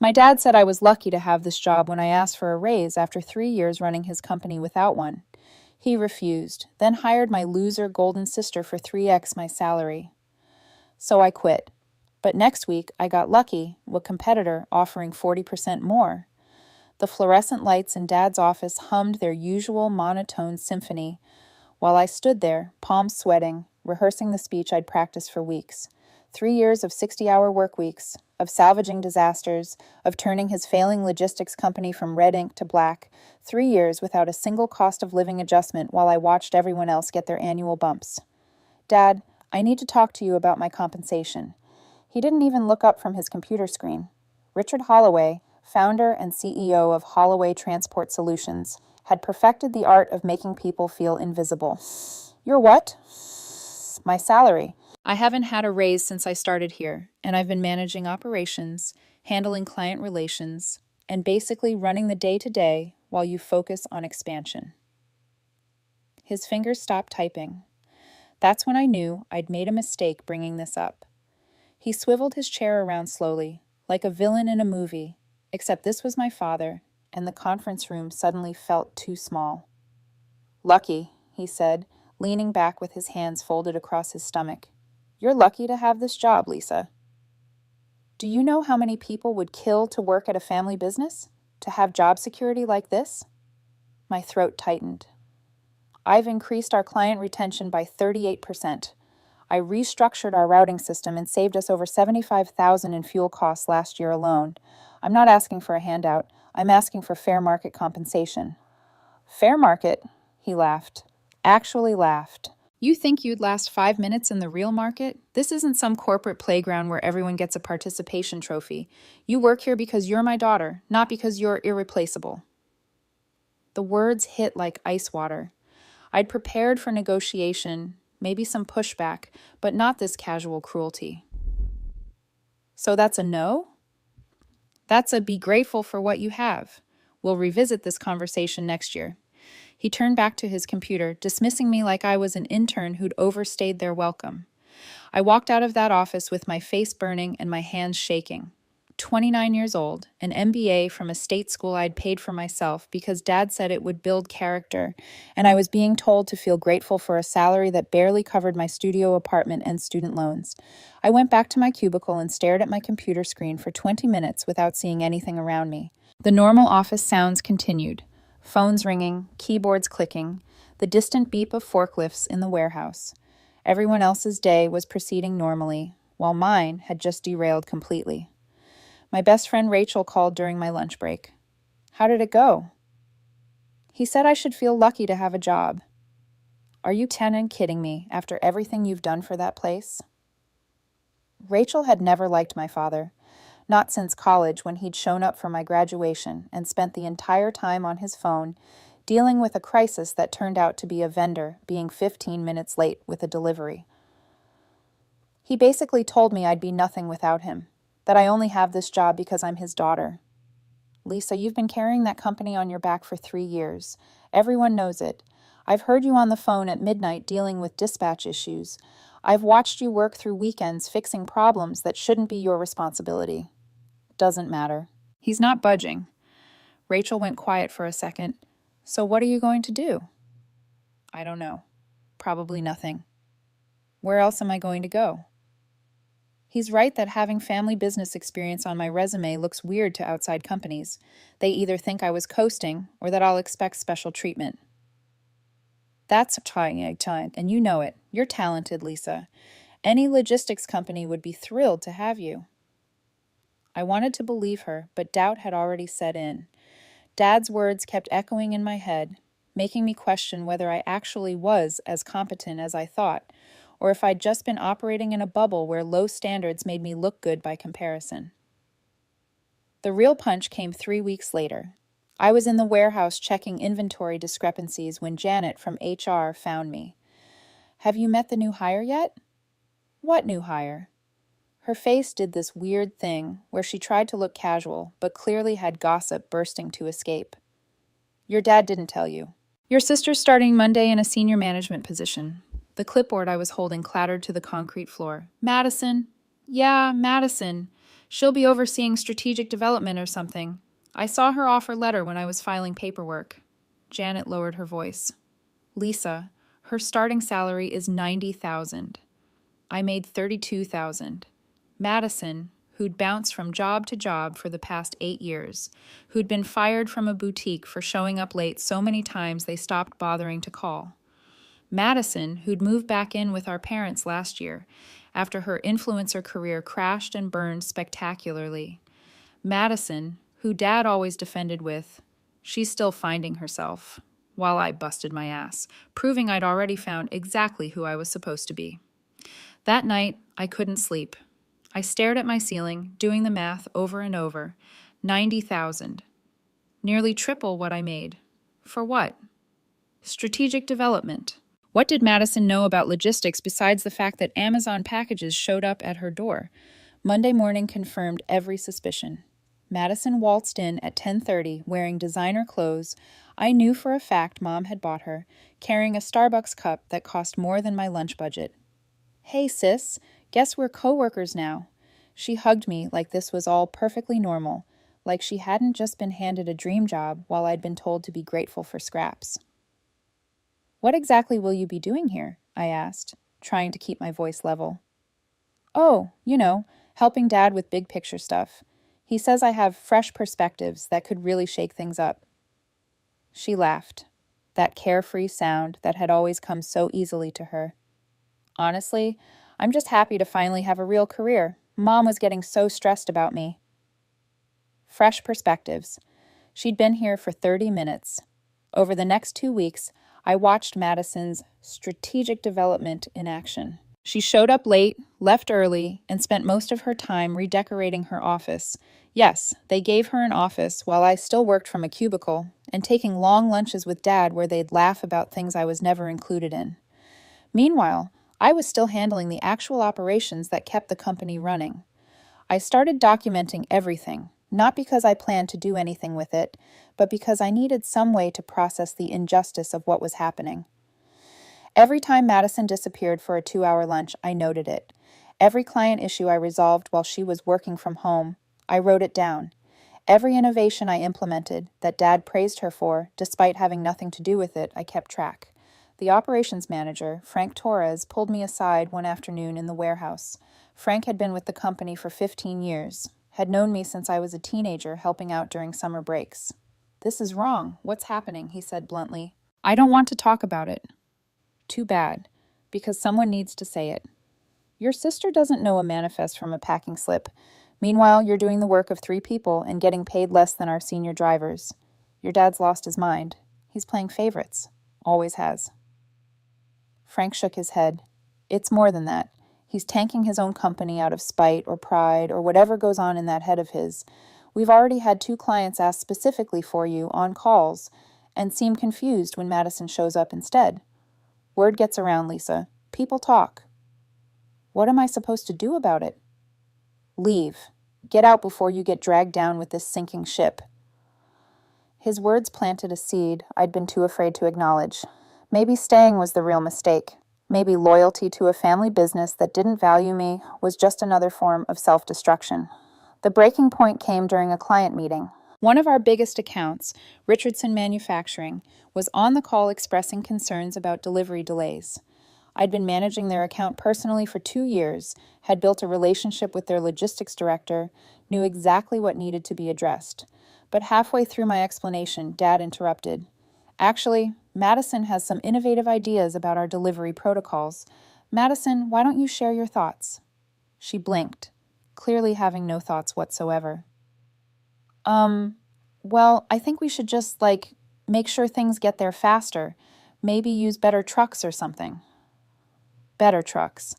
My dad said I was lucky to have this job when I asked for a raise after 3 years running his company without one. He refused, then hired my loser golden sister for 3x my salary. So I quit. But next week, I got lucky with a competitor offering 40% more. The fluorescent lights in Dad's office hummed their usual monotone symphony while I stood there, palms sweating, rehearsing the speech I'd practiced for weeks. 3 years of 60-hour work weeks, of salvaging disasters, of turning his failing logistics company from red ink to black. 3 years without a single cost of living adjustment while I watched everyone else get their annual bumps. Dad, I need to talk to you about my compensation. He didn't even look up from his computer screen. Richard Holloway, founder and CEO of Holloway Transport Solutions, had perfected the art of making people feel invisible. Your what? My salary. I haven't had a raise since I started here, and I've been managing operations, handling client relations, and basically running the day-to-day while you focus on expansion. His fingers stopped typing. That's when I knew I'd made a mistake bringing this up. He swiveled his chair around slowly, like a villain in a movie, except this was my father, and the conference room suddenly felt too small. Lucky, he said, leaning back with his hands folded across his stomach. You're lucky to have this job, Lisa. Do you know how many people would kill to work at a family business? To have job security like this? My throat tightened. I've increased our client retention by 38%. I restructured our routing system and saved us over $75,000 in fuel costs last year alone. I'm not asking for a handout. I'm asking for fair market compensation. Fair market? He laughed. Actually laughed. You think you'd last 5 minutes in the real market? This isn't some corporate playground where everyone gets a participation trophy. You work here because you're my daughter, not because you're irreplaceable. The words hit like ice water. I'd prepared for negotiation, maybe some pushback, but not this casual cruelty. So that's a no? That's a be grateful for what you have. We'll revisit this conversation next year. He turned back to his computer, dismissing me like I was an intern who'd overstayed their welcome. I walked out of that office with my face burning and my hands shaking. 29 years old, an MBA from a state school I'd paid for myself because Dad said it would build character, and I was being told to feel grateful for a salary that barely covered my studio apartment and student loans. I went back to my cubicle and stared at my computer screen for 20 minutes without seeing anything around me. The normal office sounds continued. Phones ringing, keyboards clicking, the distant beep of forklifts in the warehouse. Everyone else's day was proceeding normally, while mine had just derailed completely. My best friend Rachel called during my lunch break. How did it go? He said I should feel lucky to have a job. Are you kidding me after everything you've done for that place? Rachel had never liked my father, not since college when he'd shown up for my graduation and spent the entire time on his phone dealing with a crisis that turned out to be a vendor being 15 minutes late with a delivery. He basically told me I'd be nothing without him, that I only have this job because I'm his daughter. Lisa, you've been carrying that company on your back for 3 years. Everyone knows it. I've heard you on the phone at midnight dealing with dispatch issues. I've watched you work through weekends fixing problems that shouldn't be your responsibility. Doesn't matter. He's not budging. Rachel went quiet for a second. So what are you going to do? I don't know. Probably nothing. Where else am I going to go? He's right that having family business experience on my resume looks weird to outside companies. They either think I was coasting or that I'll expect special treatment. That's trying, and you know it. You're talented, Lisa. Any logistics company would be thrilled to have you. I wanted to believe her, but doubt had already set in. Dad's words kept echoing in my head, making me question whether I actually was as competent as I thought, or if I'd just been operating in a bubble where low standards made me look good by comparison. The real punch came 3 weeks later. I was in the warehouse checking inventory discrepancies when Janet from HR found me. Have you met the new hire yet? What new hire? Her face did this weird thing where she tried to look casual, but clearly had gossip bursting to escape. Your dad didn't tell you. Your sister's starting Monday in a senior management position. The clipboard I was holding clattered to the concrete floor. Madison? Yeah, Madison. She'll be overseeing strategic development or something. I saw her offer letter when I was filing paperwork. Janet lowered her voice. Lisa, her starting salary is $90,000. I made $32,000. Madison, who'd bounced from job to job for the past 8 years, who'd been fired from a boutique for showing up late so many times they stopped bothering to call. Madison, who'd moved back in with our parents last year after her influencer career crashed and burned spectacularly. Madison, who Dad always defended with, she's still finding herself, while I busted my ass, proving I'd already found exactly who I was supposed to be. That night, I couldn't sleep. I stared at my ceiling, doing the math over and over. 90,000. Nearly triple what I made. For what? Strategic development. What did Madison know about logistics besides the fact that Amazon packages showed up at her door? Monday morning confirmed every suspicion. Madison waltzed in at 10:30 wearing designer clothes I knew for a fact Mom had bought her, carrying a Starbucks cup that cost more than my lunch budget. Hey, sis, guess we're co-workers now. She hugged me like this was all perfectly normal, like she hadn't just been handed a dream job while I'd been told to be grateful for scraps. What exactly will you be doing here? I asked, trying to keep my voice level. Oh, helping Dad with big picture stuff. He says I have fresh perspectives that could really shake things up. She laughed, that carefree sound that had always come so easily to her. Honestly, I'm just happy to finally have a real career. Mom was getting so stressed about me. Fresh perspectives. She'd been here for 30 minutes. Over the next 2 weeks, I watched Madison's strategic development in action. She showed up late, left early, and spent most of her time redecorating her office. Yes, they gave her an office while I still worked from a cubicle, and taking long lunches with Dad where they'd laugh about things I was never included in. Meanwhile, I was still handling the actual operations that kept the company running. I started documenting everything, not because I planned to do anything with it, but because I needed some way to process the injustice of what was happening. Every time Madison disappeared for a 2-hour lunch, I noted it. Every client issue I resolved while she was working from home, I wrote it down. Every innovation I implemented that Dad praised her for, despite having nothing to do with it, I kept track. The operations manager, Frank Torres, pulled me aside one afternoon in the warehouse. Frank had been with the company for 15 years, had known me since I was a teenager helping out during summer breaks. This is wrong. What's happening? He said bluntly. I don't want to talk about it. Too bad, because someone needs to say it. Your sister doesn't know a manifest from a packing slip. Meanwhile, you're doing the work of 3 people and getting paid less than our senior drivers. Your dad's lost his mind. He's playing favorites. Always has. Frank shook his head. It's more than that. He's tanking his own company out of spite or pride or whatever goes on in that head of his. We've already had 2 clients ask specifically for you on calls and seem confused when Madison shows up instead. Word gets around, Lisa. People talk. What am I supposed to do about it? Leave. Get out before you get dragged down with this sinking ship. His words planted a seed I'd been too afraid to acknowledge. Maybe staying was the real mistake. Maybe loyalty to a family business that didn't value me was just another form of self-destruction. The breaking point came during a client meeting. One of our biggest accounts, Richardson Manufacturing, was on the call expressing concerns about delivery delays. I'd been managing their account personally for 2 years, had built a relationship with their logistics director, knew exactly what needed to be addressed. But halfway through my explanation, Dad interrupted. Actually, Madison has some innovative ideas about our delivery protocols. Madison, why don't you share your thoughts? She blinked, clearly having no thoughts whatsoever. Well, I think we should just, make sure things get there faster. Maybe use better trucks or something. Better trucks.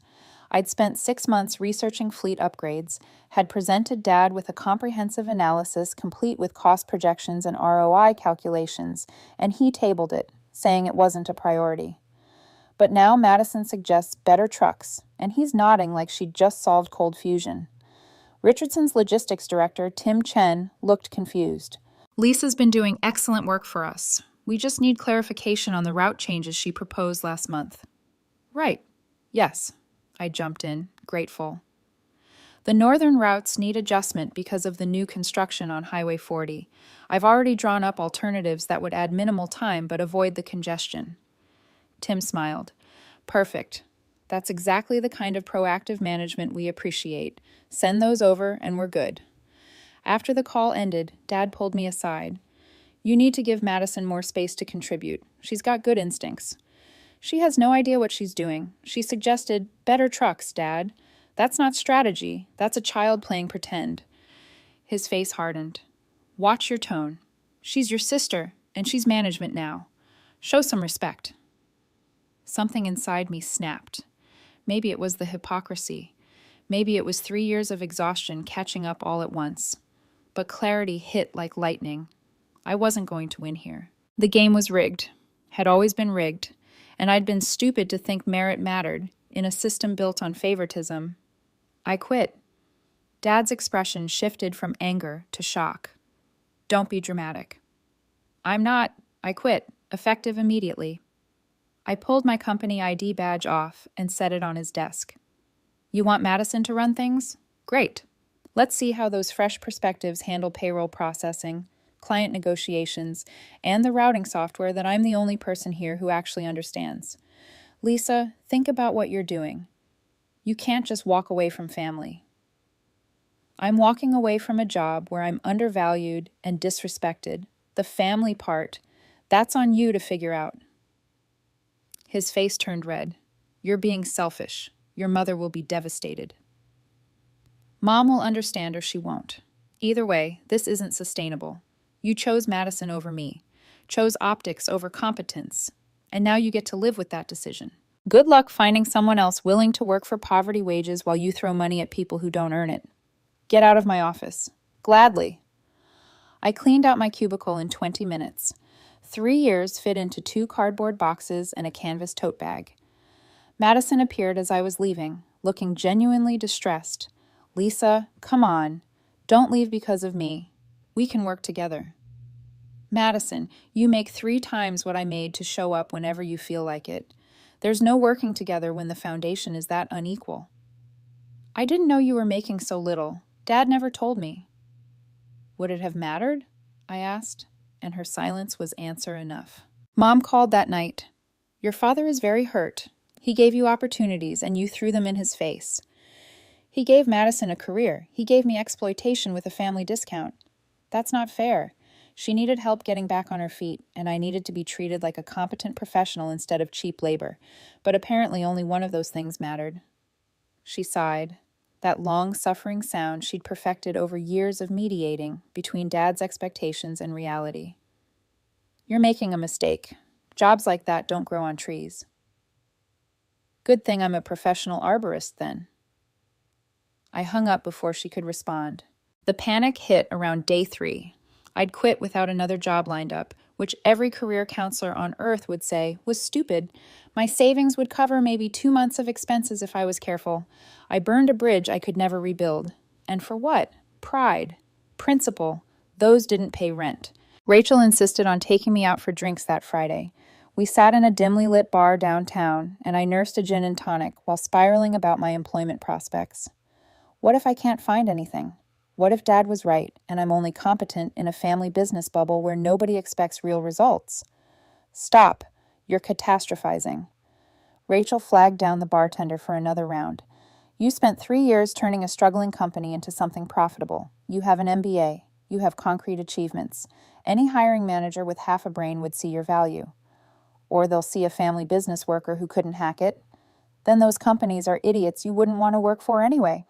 I'd spent 6 months researching fleet upgrades, had presented Dad with a comprehensive analysis complete with cost projections and ROI calculations, and he tabled it, saying it wasn't a priority. But now Madison suggests better trucks, and he's nodding like she'd just solved cold fusion. Richardson's logistics director, Tim Chen, looked confused. Lisa's been doing excellent work for us. We just need clarification on the route changes she proposed last month. Right. Yes. I jumped in, grateful. The northern routes need adjustment because of the new construction on Highway 40. I've already drawn up alternatives that would add minimal time but avoid the congestion. Tim smiled. Perfect. That's exactly the kind of proactive management we appreciate. Send those over and we're good. After the call ended, Dad pulled me aside. You need to give Madison more space to contribute. She's got good instincts. She has no idea what she's doing. She suggested, better trucks, Dad. That's not strategy. That's a child playing pretend. His face hardened. Watch your tone. She's your sister, and she's management now. Show some respect. Something inside me snapped. Maybe it was the hypocrisy. Maybe it was 3 years of exhaustion catching up all at once. But clarity hit like lightning. I wasn't going to win here. The game was rigged, had always been rigged, and I'd been stupid to think merit mattered in a system built on favoritism. I quit. Dad's expression shifted from anger to shock. Don't be dramatic. I'm not. I quit, effective immediately. I pulled my company ID badge off and set it on his desk. You want Madison to run things? Great. Let's see how those fresh perspectives handle payroll processing, client negotiations, and the routing software that I'm the only person here who actually understands. Lisa, think about what you're doing. You can't just walk away from family. I'm walking away from a job where I'm undervalued and disrespected. The family part, that's on you to figure out. His face turned red. You're being selfish. Your mother will be devastated. Mom will understand or she won't. Either way, this isn't sustainable. You chose Madison over me, chose optics over competence, and now you get to live with that decision. Good luck finding someone else willing to work for poverty wages while you throw money at people who don't earn it. Get out of my office. Gladly. I cleaned out my cubicle in 20 minutes. 3 years fit into 2 cardboard boxes and a canvas tote bag. Madison appeared as I was leaving, looking genuinely distressed. Lisa, come on. Don't leave because of me. We can work together. Madison, you make 3 times what I made to show up whenever you feel like it. There's no working together when the foundation is that unequal. I didn't know you were making so little. Dad never told me. Would it have mattered? I asked, and her silence was answer enough. Mom called that night. Your father is very hurt. He gave you opportunities, and you threw them in his face. He gave Madison a career. He gave me exploitation with a family discount. That's not fair. She needed help getting back on her feet, and I needed to be treated like a competent professional instead of cheap labor. But apparently only one of those things mattered. She sighed. That long, suffering sound she'd perfected over years of mediating between Dad's expectations and reality. You're making a mistake. Jobs like that don't grow on trees. Good thing I'm a professional arborist, then. I hung up before she could respond. The panic hit around day 3. I'd quit without another job lined up, which every career counselor on earth would say was stupid. My savings would cover maybe 2 months of expenses if I was careful. I burned a bridge I could never rebuild. And for what? Pride. Principle. Those didn't pay rent. Rachel insisted on taking me out for drinks that Friday. We sat in a dimly lit bar downtown, and I nursed a gin and tonic while spiraling about my employment prospects. What if I can't find anything? What if Dad was right, and I'm only competent in a family business bubble where nobody expects real results? Stop. You're catastrophizing. Rachel flagged down the bartender for another round. You spent 3 years turning a struggling company into something profitable. You have an MBA. You have concrete achievements. Any hiring manager with half a brain would see your value. Or they'll see a family business worker who couldn't hack it. Then those companies are idiots you wouldn't want to work for anyway.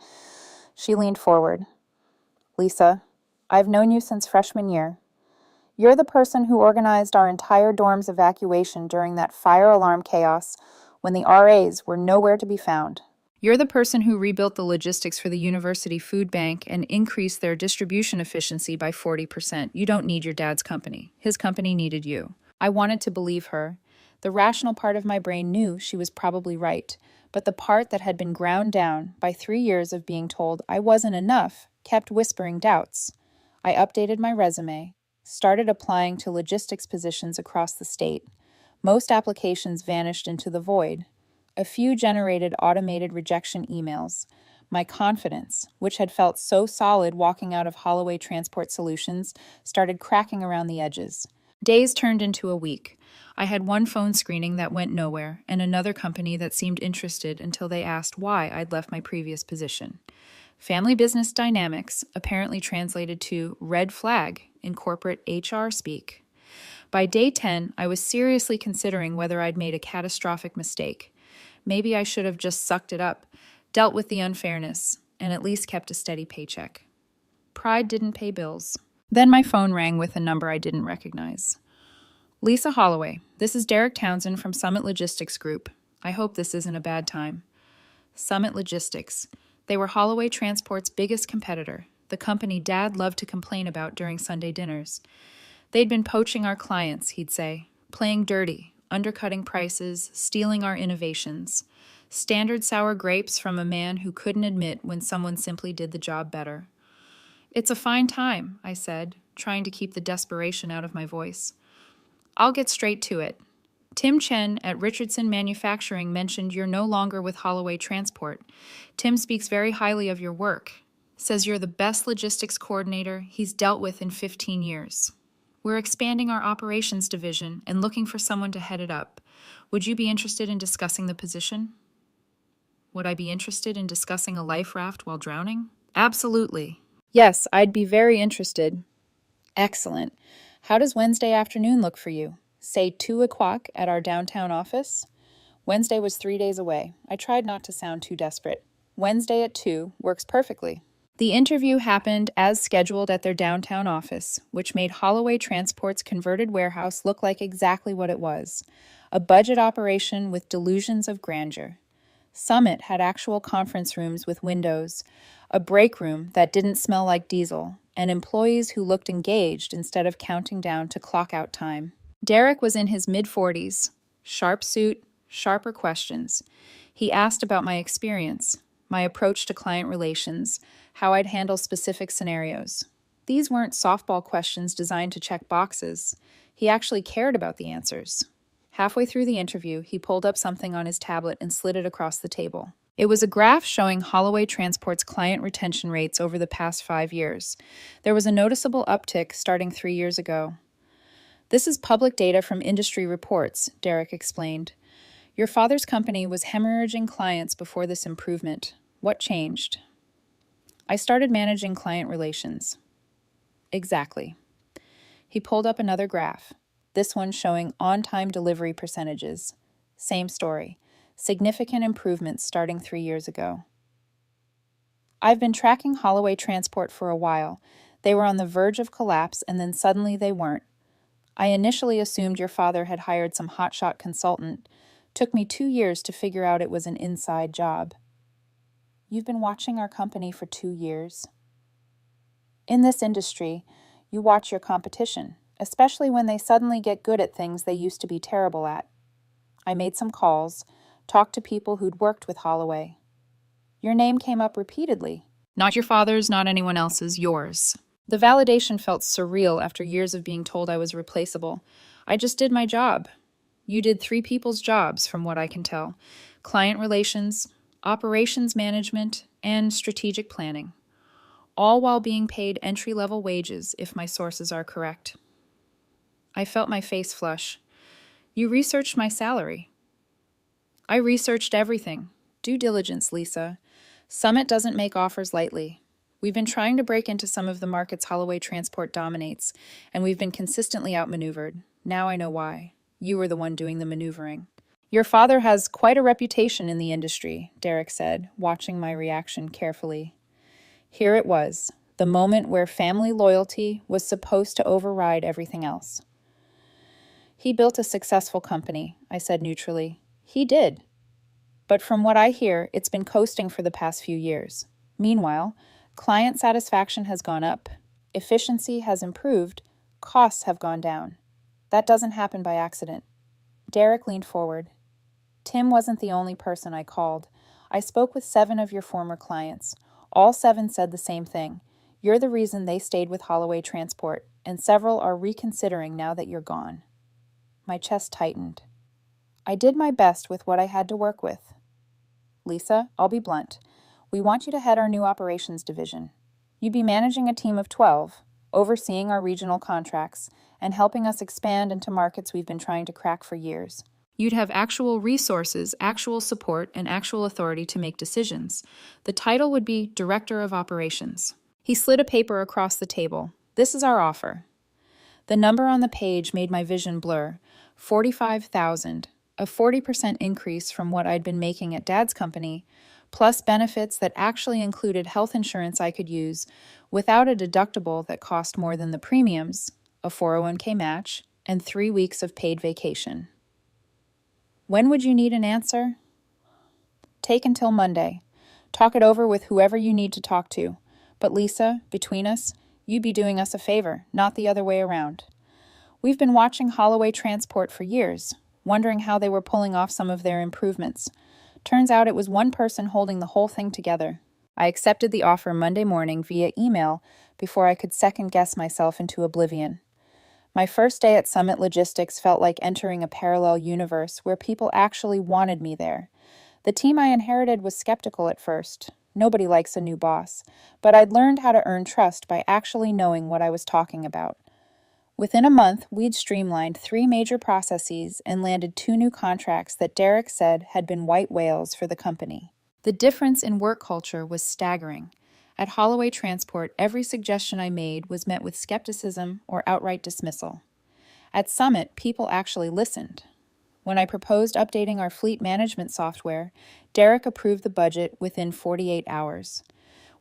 She leaned forward. Lisa, I've known you since freshman year. You're the person who organized our entire dorm's evacuation during that fire alarm chaos when the RAs were nowhere to be found. You're the person who rebuilt the logistics for the university food bank and increased their distribution efficiency by 40%. You don't need your dad's company. His company needed you. I wanted to believe her. The rational part of my brain knew she was probably right, but the part that had been ground down by 3 years of being told I wasn't enough kept whispering doubts. I updated my resume, started applying to logistics positions across the state. Most applications vanished into the void. A few generated automated rejection emails. My confidence, which had felt so solid walking out of Holloway Transport Solutions, started cracking around the edges. Days turned into a week. I had one phone screening that went nowhere, and another company that seemed interested until they asked why I'd left my previous position. Family business dynamics apparently translated to red flag in corporate HR speak. By day 10, I was seriously considering whether I'd made a catastrophic mistake. Maybe I should have just sucked it up, dealt with the unfairness, and at least kept a steady paycheck. Pride didn't pay bills. Then my phone rang with a number I didn't recognize. Lisa Holloway, this is Derek Townsend from Summit Logistics Group. I hope this isn't a bad time. Summit Logistics. They were Holloway Transport's biggest competitor, the company Dad loved to complain about during Sunday dinners. They'd been poaching our clients, he'd say, playing dirty, undercutting prices, stealing our innovations. Standard sour grapes from a man who couldn't admit when someone simply did the job better. It's a fine time, I said, trying to keep the desperation out of my voice. I'll get straight to it. Tim Chen at Richardson Manufacturing mentioned you're no longer with Holloway Transport. Tim speaks very highly of your work, says you're the best logistics coordinator he's dealt with in 15 years. We're expanding our operations division and looking for someone to head it up. Would you be interested in discussing the position? Would I be interested in discussing a life raft while drowning? Absolutely. Yes, I'd be very interested. Excellent. How does Wednesday afternoon look for you? Say 2 o'clock at our downtown office? Wednesday was 3 days away. I tried not to sound too desperate. Wednesday at 2 works perfectly. The interview happened as scheduled at their downtown office, which made Holloway Transport's converted warehouse look like exactly what it was, a budget operation with delusions of grandeur. Summit had actual conference rooms with windows, a break room that didn't smell like diesel, and employees who looked engaged instead of counting down to clock-out time. Derek was in his mid-40s, sharp suit, sharper questions. He asked about my experience, my approach to client relations, how I'd handle specific scenarios. These weren't softball questions designed to check boxes. He actually cared about the answers. Halfway through the interview, he pulled up something on his tablet and slid it across the table. It was a graph showing Holloway Transport's client retention rates over the past 5 years. There was a noticeable uptick starting 3 years ago. This is public data from industry reports, Derek explained. Your father's company was hemorrhaging clients before this improvement. What changed? I started managing client relations. Exactly. He pulled up another graph, this one showing on-time delivery percentages. Same story. Significant improvements starting 3 years ago. I've been tracking Holloway Transport for a while. They were on the verge of collapse, and then suddenly they weren't. I initially assumed your father had hired some hotshot consultant. Took me 2 years to figure out it was an inside job. You've been watching our company for 2 years. In this industry, you watch your competition, especially when they suddenly get good at things they used to be terrible at. I made some calls, talked to people who'd worked with Holloway. Your name came up repeatedly. Not your father's, not anyone else's, yours. The validation felt surreal after years of being told I was replaceable. I just did my job. You did 3 people's jobs, from what I can tell. Client relations, operations management, and strategic planning. All while being paid entry-level wages, if my sources are correct. I felt my face flush. You researched my salary. I researched everything. Due diligence, Lisa. Summit doesn't make offers lightly. We've been trying to break into some of the markets Holloway Transport dominates, and we've been consistently outmaneuvered. Now I know why. You were the one doing the maneuvering. Your father has quite a reputation in the industry, Derek said, watching my reaction carefully. Here it was, the moment where family loyalty was supposed to override everything else. He built a successful company, I said neutrally. He did. But from what I hear, it's been coasting for the past few years. Meanwhile, client satisfaction has gone up, efficiency has improved, costs have gone down. That doesn't happen by accident. Derek leaned forward. Tim wasn't the only person I called. I spoke with 7 of your former clients. All 7 said the same thing. You're the reason they stayed with Holloway Transport, and several are reconsidering now that you're gone. My chest tightened. I did my best with what I had to work with. Lisa, I'll be blunt. We want you to head our new operations division. You'd be managing a team of 12, overseeing our regional contracts, and helping us expand into markets we've been trying to crack for years. You'd have actual resources, actual support, and actual authority to make decisions. The title would be Director of Operations. He slid a paper across the table. This is our offer. The number on the page made my vision blur. 45,000, a 40% increase from what I'd been making at Dad's company, plus benefits that actually included health insurance I could use without a deductible that cost more than the premiums, a 401k match, and 3 weeks of paid vacation. When would you need an answer? Take until Monday. Talk it over with whoever you need to talk to. But Lisa, between us, you'd be doing us a favor, not the other way around. We've been watching Holloway Transport for years, wondering how they were pulling off some of their improvements. Turns out it was one person holding the whole thing together. I accepted the offer Monday morning via email before I could second-guess myself into oblivion. My first day at Summit Logistics felt like entering a parallel universe where people actually wanted me there. The team I inherited was skeptical at first. Nobody likes a new boss, but I'd learned how to earn trust by actually knowing what I was talking about. Within a month, we'd streamlined 3 major processes and landed 2 new contracts that Derek said had been white whales for the company. The difference in work culture was staggering. At Holloway Transport, every suggestion I made was met with skepticism or outright dismissal. At Summit, people actually listened. When I proposed updating our fleet management software, Derek approved the budget within 48 hours.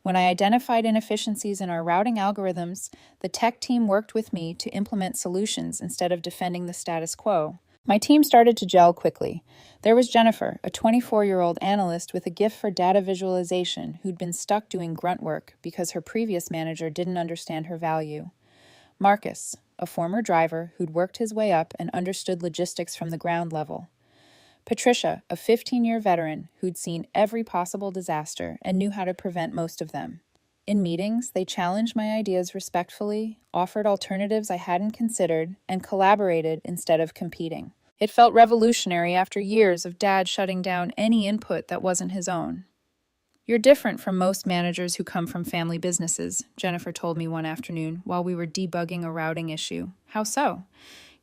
When I identified inefficiencies in our routing algorithms, the tech team worked with me to implement solutions instead of defending the status quo. My team started to gel quickly. There was Jennifer, a 24-year-old analyst with a gift for data visualization who'd been stuck doing grunt work because her previous manager didn't understand her value. Marcus, a former driver who'd worked his way up and understood logistics from the ground level. Patricia, a 15-year veteran who'd seen every possible disaster and knew how to prevent most of them. In meetings, they challenged my ideas respectfully, offered alternatives I hadn't considered, and collaborated instead of competing. It felt revolutionary after years of Dad shutting down any input that wasn't his own. "You're different from most managers who come from family businesses," Jennifer told me one afternoon while we were debugging a routing issue. "How so?"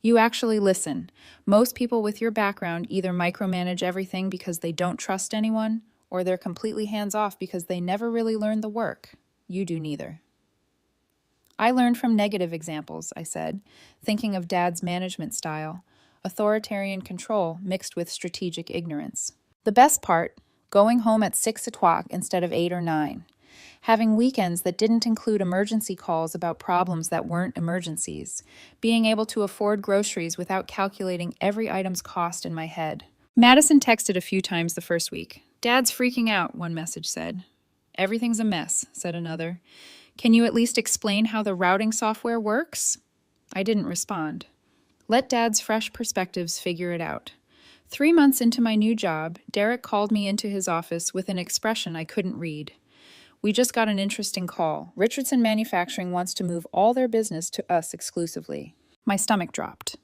"You actually listen. Most people with your background either micromanage everything because they don't trust anyone, or they're completely hands-off because they never really learned the work. You do neither." "I learned from negative examples," I said, thinking of Dad's management style, authoritarian control mixed with strategic ignorance. The best part, going home at 6 o'clock instead of 8 or 9. Having weekends that didn't include emergency calls about problems that weren't emergencies. Being able to afford groceries without calculating every item's cost in my head. Madison texted a few times the first week. "Dad's freaking out," one message said. "Everything's a mess," said another. "Can you at least explain how the routing software works?" I didn't respond. Let Dad's fresh perspectives figure it out. 3 months into my new job, Derek called me into his office with an expression I couldn't read. "We just got an interesting call. Richardson Manufacturing wants to move all their business to us exclusively." My stomach dropped.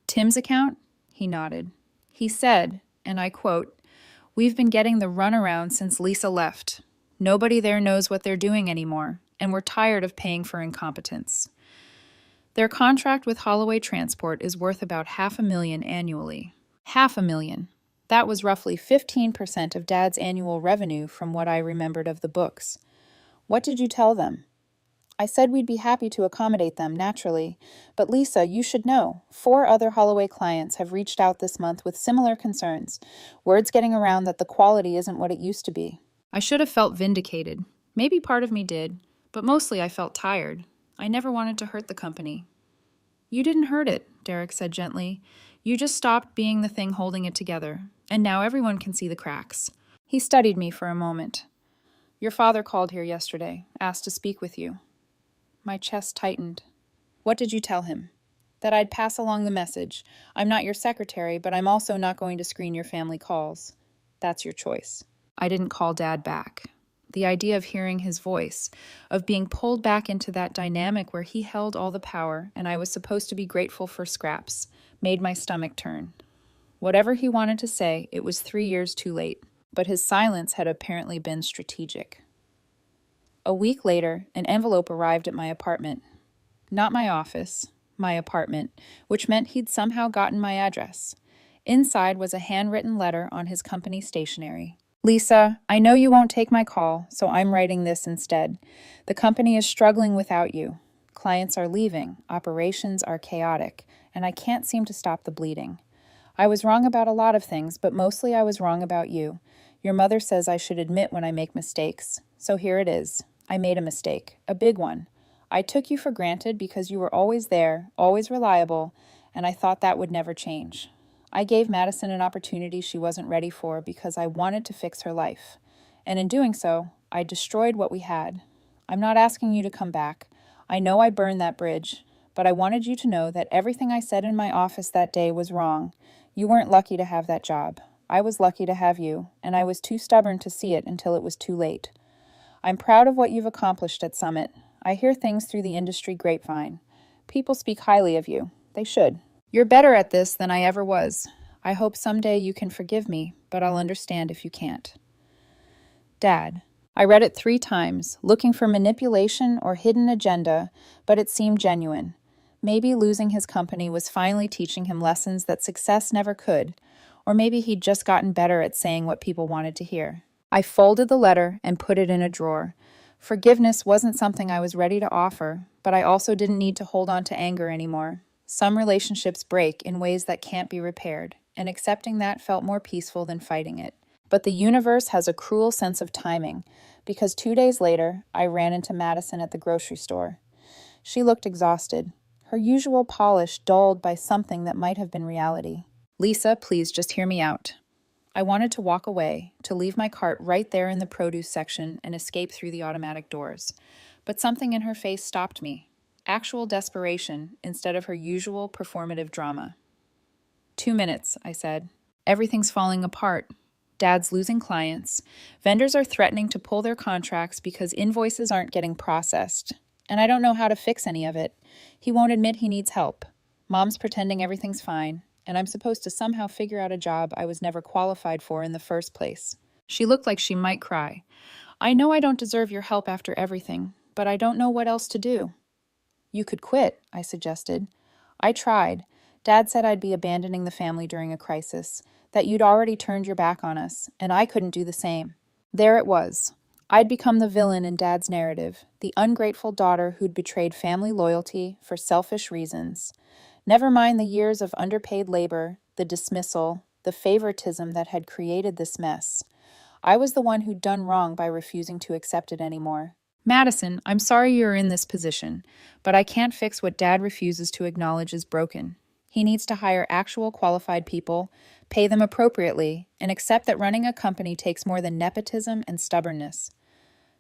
"Tim's account?" He nodded. He said, and I quote, "We've been getting the runaround since Lisa left. Nobody there knows what they're doing anymore, and we're tired of paying for incompetence." Their contract with Holloway Transport is worth about $500,000 annually. $500,000. That was roughly 15% of Dad's annual revenue from what I remembered of the books. "What did you tell them?" "I said we'd be happy to accommodate them, naturally. But Lisa, you should know, 4 other Holloway clients have reached out this month with similar concerns. Word's getting around that the quality isn't what it used to be." I should have felt vindicated. Maybe part of me did, but mostly I felt tired. I never wanted to hurt the company. "You didn't hurt it," Derek said gently. "You just stopped being the thing holding it together, and now everyone can see the cracks." He studied me for a moment. "Your father called here yesterday, asked to speak with you." My chest tightened. "What did you tell him?" "That I'd pass along the message. I'm not your secretary, but I'm also not going to screen your family calls. That's your choice." I didn't call Dad back. The idea of hearing his voice, of being pulled back into that dynamic where he held all the power and I was supposed to be grateful for scraps, made my stomach turn. Whatever he wanted to say, it was 3 years too late. but his silence had apparently been strategic. A week later, an envelope arrived at my apartment. Not my office, my apartment, which meant he'd somehow gotten my address. Inside was a handwritten letter on his company stationery. Lisa, I know you won't take my call, so I'm writing this instead. The company is struggling without you. Clients are leaving, operations are chaotic, and I can't seem to stop the bleeding. I was wrong about a lot of things, but mostly I was wrong about you. Your mother says I should admit when I make mistakes, so here it is. I made a mistake, a big one. I took you for granted because you were always there, always reliable, and I thought that would never change. I gave Madison an opportunity she wasn't ready for because I wanted to fix her life. And in doing so, I destroyed what we had. I'm not asking you to come back. I know I burned that bridge, but I wanted you to know that everything I said in my office that day was wrong. You weren't lucky to have that job. I was lucky to have you, and I was too stubborn to see it until it was too late. I'm proud of what you've accomplished at Summit. I hear things through the industry grapevine. People speak highly of you. They should. You're better at this than I ever was. I hope someday you can forgive me, but I'll understand if you can't. Dad. I read it 3 times, looking for manipulation or hidden agenda, but it seemed genuine. Maybe losing his company was finally teaching him lessons that success never could, or maybe he'd just gotten better at saying what people wanted to hear. I folded the letter and put it in a drawer. Forgiveness wasn't something I was ready to offer, but I also didn't need to hold on to anger anymore. Some relationships break in ways that can't be repaired, and accepting that felt more peaceful than fighting it. But the universe has a cruel sense of timing, because 2 days later, I ran into Madison at the grocery store. She looked exhausted, her usual polish dulled by something that might have been reality. Lisa, please just hear me out. I wanted to walk away, to leave my cart right there in the produce section and escape through the automatic doors. But something in her face stopped me. Actual desperation instead of her usual performative drama. 2 minutes, I said. Everything's falling apart. Dad's losing clients. Vendors are threatening to pull their contracts because invoices aren't getting processed. And I don't know how to fix any of it. He won't admit he needs help. Mom's pretending everything's fine, and I'm supposed to somehow figure out a job I was never qualified for in the first place. She looked like she might cry. I know I don't deserve your help after everything, but I don't know what else to do. You could quit, I suggested. I tried. Dad said I'd be abandoning the family during a crisis, that you'd already turned your back on us, and I couldn't do the same. There it was. I'd become the villain in Dad's narrative, the ungrateful daughter who'd betrayed family loyalty for selfish reasons. Never mind the years of underpaid labor, the dismissal, the favoritism that had created this mess. I was the one who'd done wrong by refusing to accept it anymore. Madison, I'm sorry you're in this position, but I can't fix what Dad refuses to acknowledge is broken. He needs to hire actual qualified people, pay them appropriately, and accept that running a company takes more than nepotism and stubbornness.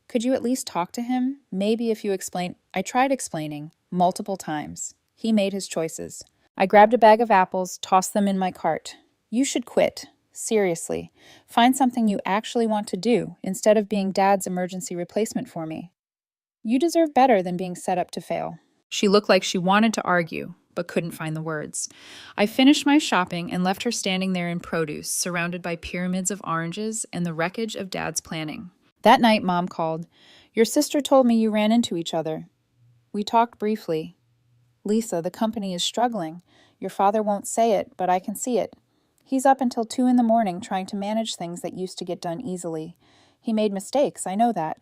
Could you at least talk to him? Maybe if you explain... I tried explaining, multiple times. He made his choices. I grabbed a bag of apples, tossed them in my cart. You should quit. Seriously. Find something you actually want to do, instead of being Dad's emergency replacement for me. You deserve better than being set up to fail. She looked like she wanted to argue, but couldn't find the words. I finished my shopping and left her standing there in produce, surrounded by pyramids of oranges and the wreckage of Dad's planning. That night, Mom called. Your sister told me you ran into each other. We talked briefly. Lisa, the company is struggling. Your father won't say it, but I can see it. He's up until 2 in the morning trying to manage things that used to get done easily. He made mistakes, I know that.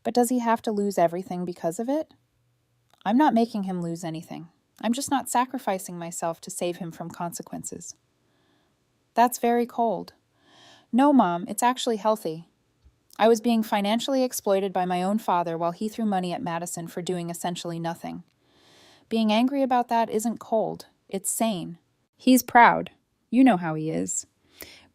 But does he have to lose everything because of it? I'm not making him lose anything. I'm just not sacrificing myself to save him from consequences. That's very cold. No, Mom, it's actually healthy. I was being financially exploited by my own father while he threw money at Madison for doing essentially nothing. Being angry about that isn't cold. It's sane. He's proud. You know how he is.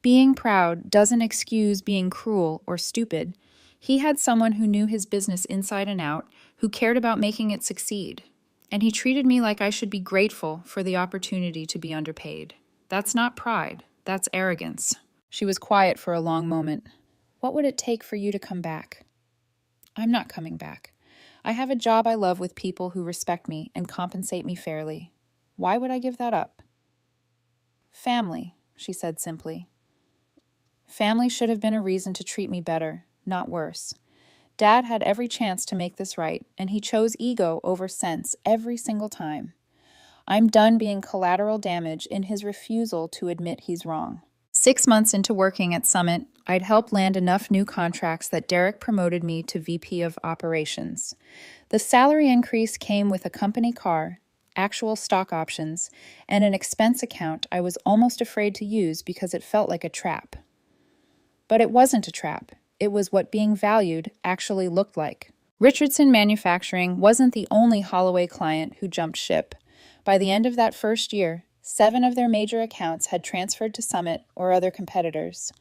Being proud doesn't excuse being cruel or stupid. He had someone who knew his business inside and out, who cared about making it succeed. And he treated me like I should be grateful for the opportunity to be underpaid. That's not pride. That's arrogance. She was quiet for a long moment. What would it take for you to come back? I'm not coming back. I have a job I love with people who respect me and compensate me fairly. Why would I give that up? Family, she said simply. Family should have been a reason to treat me better, not worse. Dad had every chance to make this right, and he chose ego over sense every single time. I'm done being collateral damage in his refusal to admit he's wrong. 6 months into working at Summit, I'd helped land enough new contracts that Derek promoted me to VP of Operations. The salary increase came with a company car, actual stock options, and an expense account I was almost afraid to use because it felt like a trap. But it wasn't a trap. It was what being valued actually looked like. Richardson Manufacturing wasn't the only Holloway client who jumped ship. By the end of that first year, 7 of their major accounts had transferred to Summit or other competitors.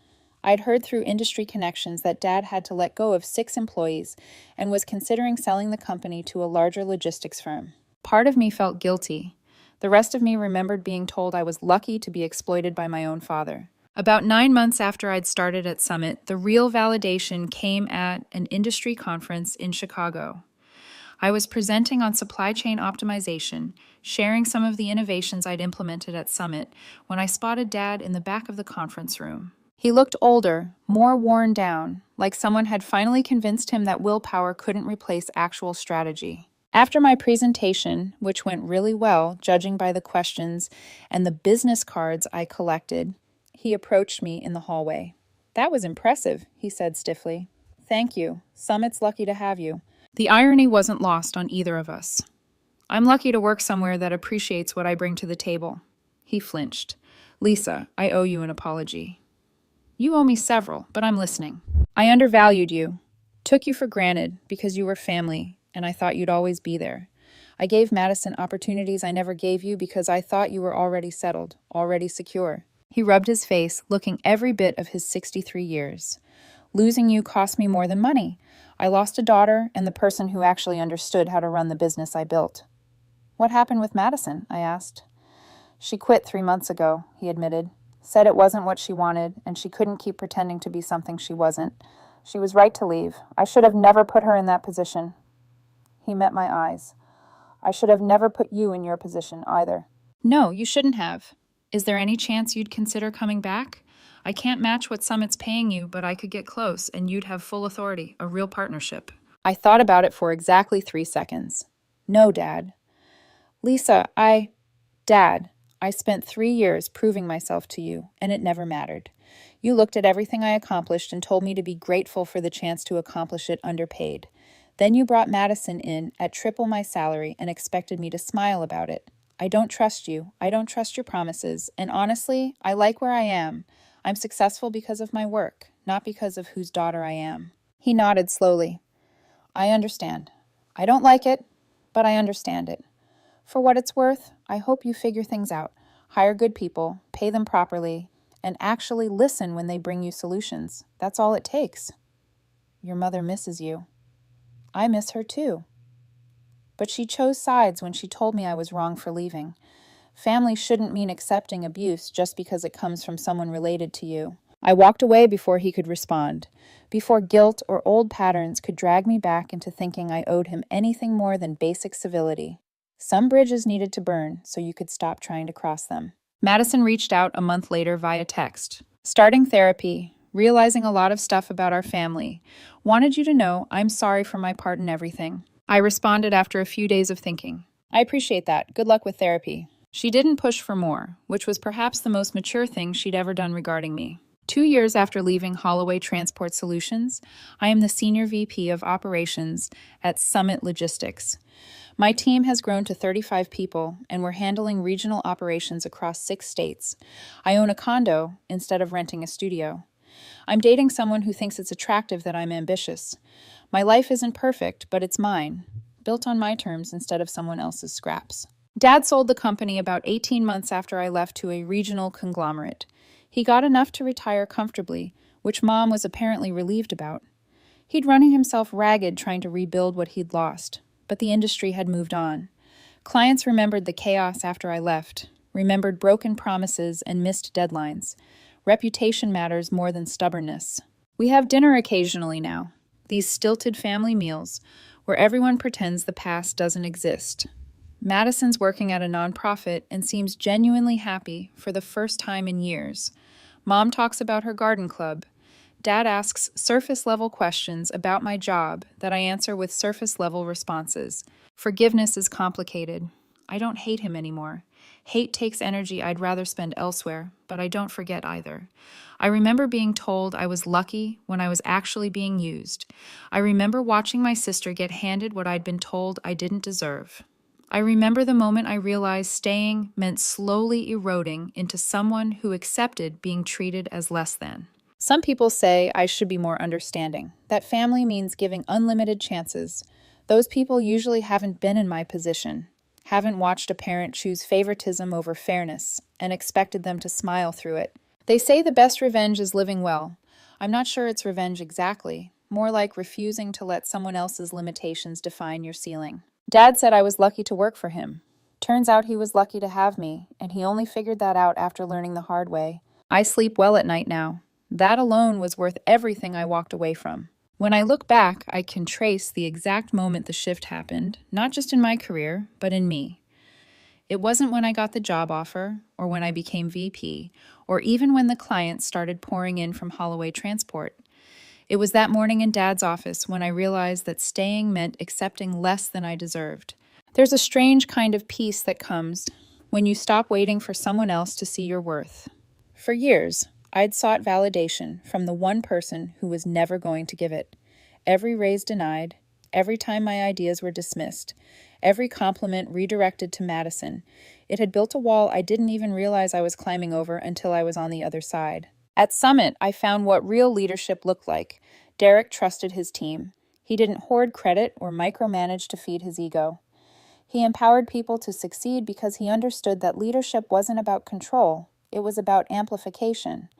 I'd heard through industry connections that Dad had to let go of 6 employees and was considering selling the company to a larger logistics firm. Part of me felt guilty. The rest of me remembered being told I was lucky to be exploited by my own father. About 9 months after I'd started at Summit, the real validation came at an industry conference in Chicago. I was presenting on supply chain optimization, sharing some of the innovations I'd implemented at Summit, when I spotted Dad in the back of the conference room. He looked older, more worn down, like someone had finally convinced him that willpower couldn't replace actual strategy. After my presentation, which went really well, judging by the questions and the business cards I collected, he approached me in the hallway. "That was impressive," he said stiffly. "Thank you. Summit's lucky to have you." The irony wasn't lost on either of us. "I'm lucky to work somewhere that appreciates what I bring to the table." He flinched. "Lisa, I owe you an apology." "You owe me several, but I'm listening." "I undervalued you, took you for granted because you were family, and I thought you'd always be there. I gave Madison opportunities I never gave you because I thought you were already settled, already secure." He rubbed his face, looking every bit of his 63 years. "Losing you cost me more than money. I lost a daughter and the person who actually understood how to run the business I built." "What happened with Madison?" I asked. "She quit 3 months ago," he admitted. "Said it wasn't what she wanted, and she couldn't keep pretending to be something she wasn't. She was right to leave. I should have never put her in that position." He met my eyes. "I should have never put you in your position either." "No, you shouldn't have. Is there any chance you'd consider coming back? I can't match what Summit's paying you, but I could get close, and you'd have full authority, a real partnership." I thought about it for exactly 3 seconds. "No, Dad." "Lisa, Dad, I spent 3 years proving myself to you, and it never mattered. You looked at everything I accomplished and told me to be grateful for the chance to accomplish it underpaid. Then you brought Madison in at triple my salary and expected me to smile about it. I don't trust you. I don't trust your promises. And honestly, I like where I am. I'm successful because of my work, not because of whose daughter I am." He nodded slowly. "I understand. I don't like it, but I understand it. For what it's worth, I hope you figure things out. Hire good people, pay them properly, and actually listen when they bring you solutions. That's all it takes." "Your mother misses you." "I miss her too." But she chose sides when she told me I was wrong for leaving. Family shouldn't mean accepting abuse just because it comes from someone related to you. I walked away before he could respond, before guilt or old patterns could drag me back into thinking I owed him anything more than basic civility. Some bridges needed to burn so you could stop trying to cross them. Madison reached out a month later via text. "Starting therapy, realizing a lot of stuff about our family. Wanted you to know I'm sorry for my part in everything." I responded after a few days of thinking. "I appreciate that. Good luck with therapy." She didn't push for more, which was perhaps the most mature thing she'd ever done regarding me. 2 years after leaving Holloway Transport Solutions, I am the Senior VP of Operations at Summit Logistics. My team has grown to 35 people, and we're handling regional operations across 6 states. I own a condo instead of renting a studio. I'm dating someone who thinks it's attractive that I'm ambitious. My life isn't perfect, but it's mine, built on my terms instead of someone else's scraps. Dad sold the company about 18 months after I left to a regional conglomerate. He got enough to retire comfortably, which Mom was apparently relieved about. He'd running himself ragged trying to rebuild what he'd lost, but the industry had moved on. Clients remembered the chaos after I left, remembered broken promises and missed deadlines. Reputation matters more than stubbornness. We have dinner occasionally now, these stilted family meals where everyone pretends the past doesn't exist. Madison's working at a nonprofit and seems genuinely happy for the first time in years. Mom talks about her garden club. Dad asks surface-level questions about my job that I answer with surface-level responses. Forgiveness is complicated. I don't hate him anymore. Hate takes energy I'd rather spend elsewhere, but I don't forget either. I remember being told I was lucky when I was actually being used. I remember watching my sister get handed what I'd been told I didn't deserve. I remember the moment I realized staying meant slowly eroding into someone who accepted being treated as less than. Some people say I should be more understanding, that family means giving unlimited chances. Those people usually haven't been in my position, haven't watched a parent choose favoritism over fairness, and expected them to smile through it. They say the best revenge is living well. I'm not sure it's revenge exactly, more like refusing to let someone else's limitations define your ceiling. Dad said I was lucky to work for him. Turns out he was lucky to have me, and he only figured that out after learning the hard way. I sleep well at night now. That alone was worth everything I walked away from. When I look back, I can trace the exact moment the shift happened, not just in my career, but in me. It wasn't when I got the job offer, or when I became VP, or even when the clients started pouring in from Holloway Transport. It was that morning in Dad's office when I realized that staying meant accepting less than I deserved. There's a strange kind of peace that comes when you stop waiting for someone else to see your worth. For years, I'd sought validation from the one person who was never going to give it. Every raise denied, every time my ideas were dismissed, every compliment redirected to Madison. It had built a wall I didn't even realize I was climbing over until I was on the other side. At Summit, I found what real leadership looked like. Derek trusted his team. He didn't hoard credit or micromanage to feed his ego. He empowered people to succeed because he understood that leadership wasn't about control, it was about amplification.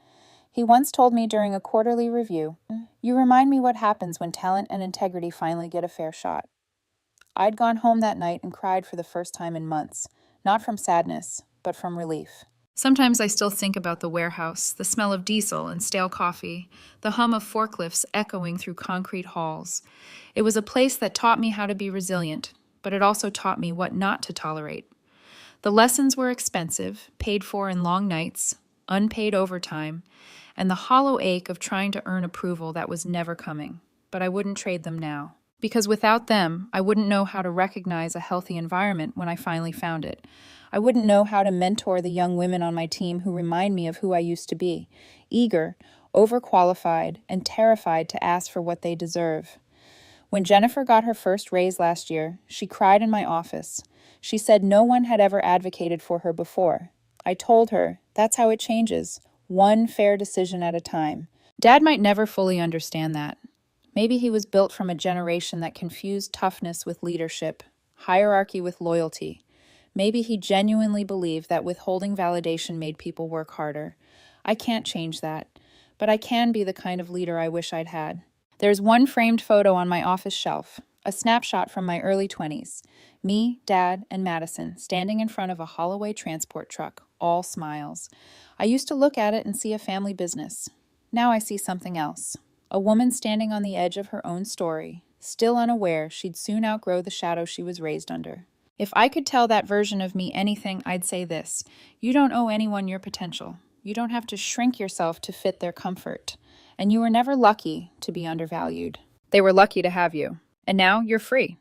He once told me during a quarterly review, "You remind me what happens when talent and integrity finally get a fair shot." I'd gone home that night and cried for the first time in months, not from sadness, but from relief. Sometimes I still think about the warehouse, the smell of diesel and stale coffee, the hum of forklifts echoing through concrete halls. It was a place that taught me how to be resilient, but it also taught me what not to tolerate. The lessons were expensive, paid for in long nights, unpaid overtime, and the hollow ache of trying to earn approval that was never coming. But I wouldn't trade them now. Because without them, I wouldn't know how to recognize a healthy environment when I finally found it. I wouldn't know how to mentor the young women on my team who remind me of who I used to be, eager, overqualified, and terrified to ask for what they deserve. When Jennifer got her first raise last year, she cried in my office. She said no one had ever advocated for her before. I told her, that's how it changes, one fair decision at a time. Dad might never fully understand that. Maybe he was built from a generation that confused toughness with leadership, hierarchy with loyalty. Maybe he genuinely believed that withholding validation made people work harder. I can't change that, but I can be the kind of leader I wish I'd had. There's one framed photo on my office shelf, a snapshot from my early 20s. Me, Dad, and Madison standing in front of a Holloway Transport truck, all smiles. I used to look at it and see a family business. Now I see something else. A woman standing on the edge of her own story, still unaware she'd soon outgrow the shadow she was raised under. If I could tell that version of me anything, I'd say this: you don't owe anyone your potential. You don't have to shrink yourself to fit their comfort. And you were never lucky to be undervalued. They were lucky to have you. And now you're free.